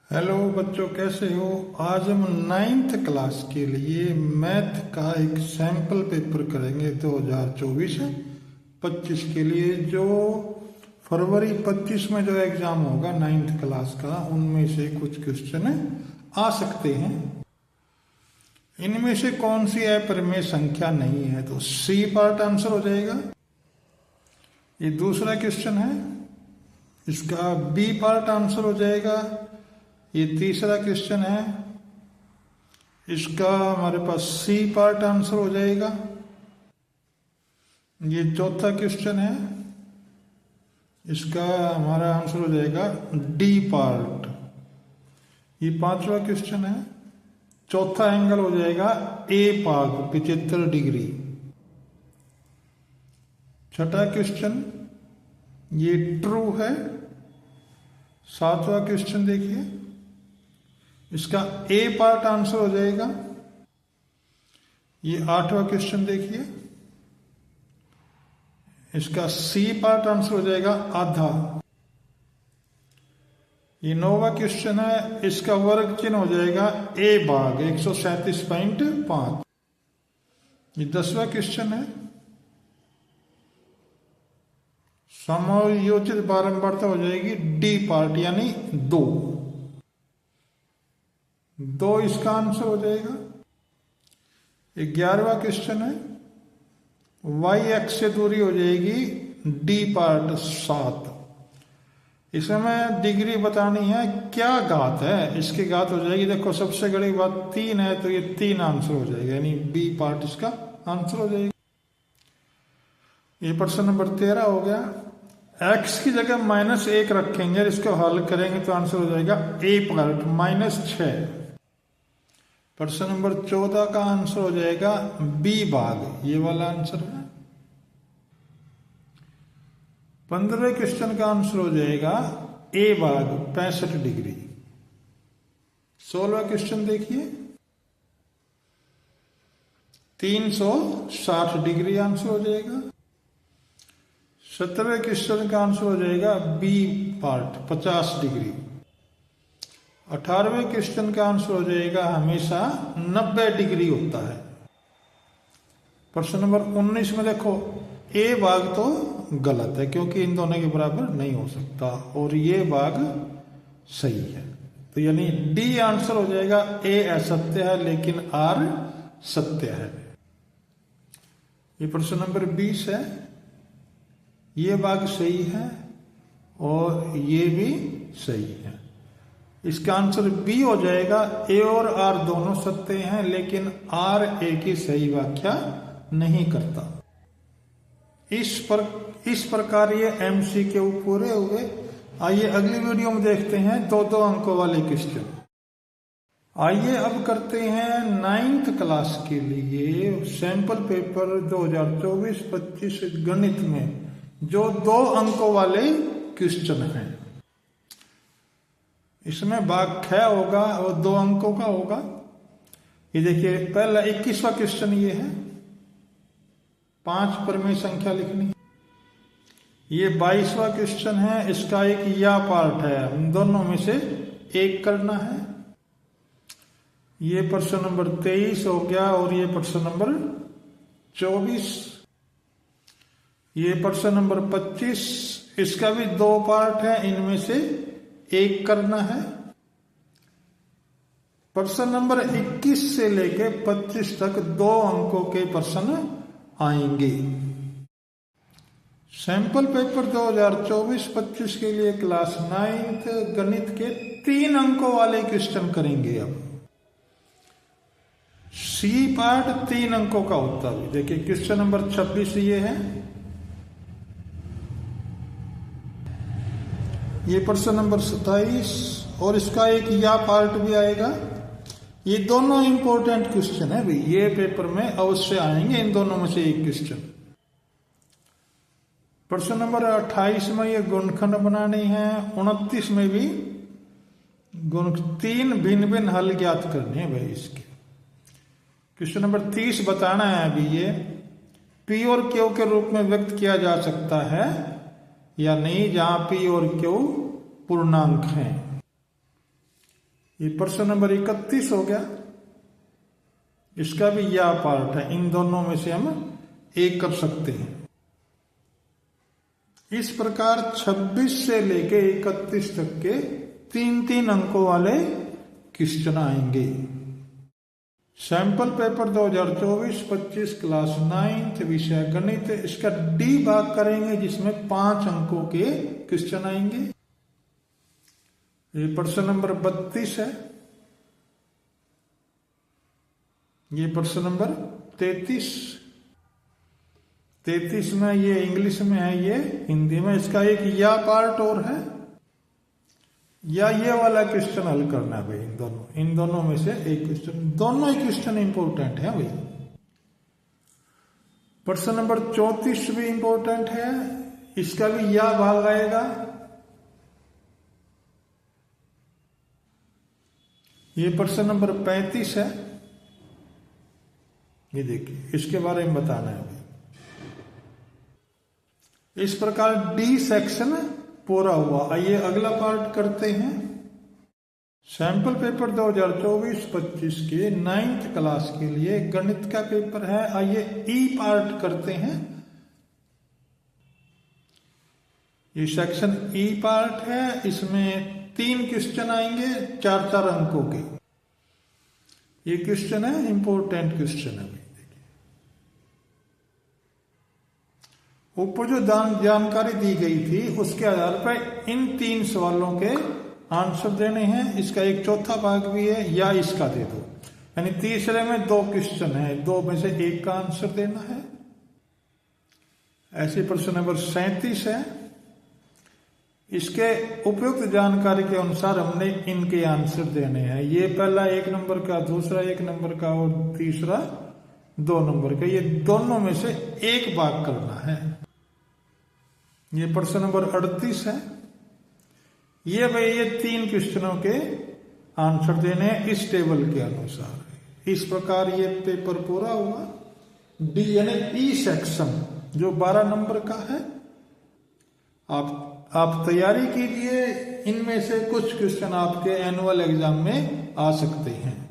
Hello बच्चों, कैसे हो। आज हम 9th क्लास के लिए मैथ का एक सैंपल पेपर करेंगे 2024-25 के लिए, जो फरवरी 25 में जो एग्जाम होगा 9th क्लास का, उनमें से कुछ क्वेश्चन आ सकते हैं। इनमें से कौन सी अपरिमेय संख्या नहीं है, तो सी पार्ट आंसर हो जाएगा। ये दूसरा क्वेश्चन है, इसका बी पार्ट आंसर हो जाएगा। ये तीसरा क्वेश्चन है, इसका हमारे पास सी पार्ट आंसर हो जाएगा। ये चौथा क्वेश्चन है, इसका हमारा आंसर हो जाएगा डी पार्ट। ये पांचवा क्वेश्चन है, चौथा एंगल हो जाएगा ए पार्ट 75 डिग्री। छठा क्वेश्चन ये ट्रू है। सातवां क्वेश्चन देखिए, इसका ए पार्ट आंसर हो जाएगा। ये आठवां क्वेश्चन देखिए, इसका सी पार्ट आंसर हो जाएगा आधा। ये नौवां क्वेश्चन है, इसका वर्ग चिन्ह हो जाएगा ए भाग 137.5। ये 10वां क्वेश्चन है, समायोजित बारंबारता हो जाएगी डी पार्ट यानी 2 इसका आंसर हो जाएगा। 11वां क्वेश्चन है, y एक्स से दूरी हो जाएगी डी पार्ट 7। इसमें डिग्री बतानी है, क्या घात है, इसकी घात हो जाएगी, देखो सबसे बड़ी बात 3 है तो ये 3 आंसर हो जाएगा, यानी बी पार्ट इसका आंसर हो जाएगा। ये प्रश्न नंबर 13 हो गया। x की जगह -1 रखेंगे, इसको हल करेंगे तो आंसर हो जाएगा ए पार्ट -6। प्रश्न नंबर 14 का आंसर हो जाएगा बी भाग, ये वाला आंसर है। 15वें क्वेश्चन का आंसर हो जाएगा ए भाग 65 डिग्री। 16वां क्वेश्चन देखिए, 360 डिग्री आंसर हो जाएगा। 17वें क्वेश्चन का आंसर हो जाएगा बी पार्ट 50 डिग्री। 18वें क्वेश्चन का आंसर हो जाएगा हमेशा 90 डिग्री होता है। प्रश्न नंबर 19 में देखो ए भाग तो गलत है क्योंकि इन दोनों के बराबर नहीं हो सकता, और ये भाग सही है, तो यानी डी आंसर हो जाएगा। ए असत्य है लेकिन आर सत्य है। ये प्रश्न नंबर 20 है, ये भाग सही है और ये भी सही है। इसका आंसर बी हो जाएगा। ए और आर दोनों सत्य हैं लेकिन आर ए की सही व्याख्या नहीं करता। इस प्रकार ये MCQ पूरे हुए। आइए अगली वीडियो में देखते हैं 2-2 अंकों वाले क्वेश्चन। आइए अब करते हैं 9th क्लास के लिए सैंपल पेपर 2024-25 गणित में जो 2 अंकों वाले क्वेश्चन हैं। इसमें भाग ख होगा और 2 अंकों का होगा। ये देखिए, पहला 21वां क्वेश्चन ये है, 5 परिमेय संख्या लिखनी। ये 22वां क्वेश्चन है, इसका एक या पार्ट है, उन दोनों में से एक करना है। ये प्रश्न नंबर 23 हो गया और ये प्रश्न नंबर 24। ये प्रश्न नंबर 25, इसका भी 2 पार्ट है, इनमें से एक करना है। प्रश्न नंबर 21 से लेके 25 तक 2 अंकों के प्रश्न आएंगे। सैंपल पेपर 2024-25 के लिए क्लास 9th गणित के 3 अंकों वाले क्वेश्चन करेंगे। अब सी पार्ट 3 अंकों का होता है। देखिए क्वेश्चन नंबर 26 ये है। ये प्रश्न नंबर 27 और इसका एक या पार्ट भी आएगा। ये दोनों इंपॉर्टेंट क्वेश्चन है भाई, ये पेपर में अवश्य आएंगे, इन दोनों में से एक क्वेश्चन। प्रश्न नंबर 28 में ये गुणनखंड बनानी है। 29 में भी 3 भिन्न भिन्न हल ज्ञात करने हैं भाई इसके। क्वेश्चन नंबर 30 बताना है अभी ये पी और क्यू के रूप में व्यक्त किया जा सकता है या नहीं, जहां पी और क्यू पूर्णांक हैं। ये प्रश्न नंबर 31 हो गया, इसका भी या पार्ट है, इन दोनों में से हम एक कर सकते हैं। इस प्रकार 26 से लेके 31 तक के 3-3 अंकों वाले क्वेश्चन आएंगे। सैंपल पेपर 2024-25 क्लास 9th विषय गणित, इसका डी भाग करेंगे जिसमें 5 अंकों के क्वेश्चन आएंगे। ये प्रश्न नंबर 32 है, ये प्रश्न नंबर 33 में, ये इंग्लिश में है, ये हिंदी में। इसका एक या पार्ट और है, या ये वाला क्वेश्चन हल करना है भाई। इन दोनों में से एक क्वेश्चन, दोनों ही क्वेश्चन इंपॉर्टेंट है भाई। प्रश्न नंबर 34 भी इंपॉर्टेंट है, इसका भी या भाग आएगा। ये प्रश्न नंबर 35 है, ये देखिए, इसके बारे में बताना है भाई। इस प्रकार डी सेक्शन पूरा हुआ। आइए अगला पार्ट करते हैं। सैंपल पेपर 2024-25 के 9th क्लास के लिए गणित का पेपर है। आइए ई पार्ट करते हैं। ये सेक्शन ई पार्ट है, इसमें 3 क्वेश्चन आएंगे 4-4 अंकों के। ये क्वेश्चन है, इंपॉर्टेंट क्वेश्चन है। ऊपर जो जानकारी दी गई थी उसके आधार पर इन 3 सवालों के आंसर देने हैं। इसका एक चौथा भाग भी है, या इसका दे दो, यानी तीसरे में 2 क्वेश्चन है, 2 में से 1 का आंसर देना है। ऐसे प्रश्न नंबर 37 है, इसके उपयुक्त जानकारी के अनुसार हमने इनके आंसर देने हैं। ये पहला 1 नंबर का, दूसरा 1 नंबर का और तीसरा 2 नंबर का। ये दोनों में से 1 भाग करना है। ये प्रश्न नंबर 38 है, ये भाई ये 3 क्वेश्चनों के आंसर देने हैं इस टेबल के अनुसार। इस प्रकार ये पेपर पूरा हुआ। डी यानी ई सेक्शन जो 12 नंबर का है। आप तैयारी कीजिए, इनमें से कुछ क्वेश्चन आपके एनुअल एग्जाम में आ सकते हैं।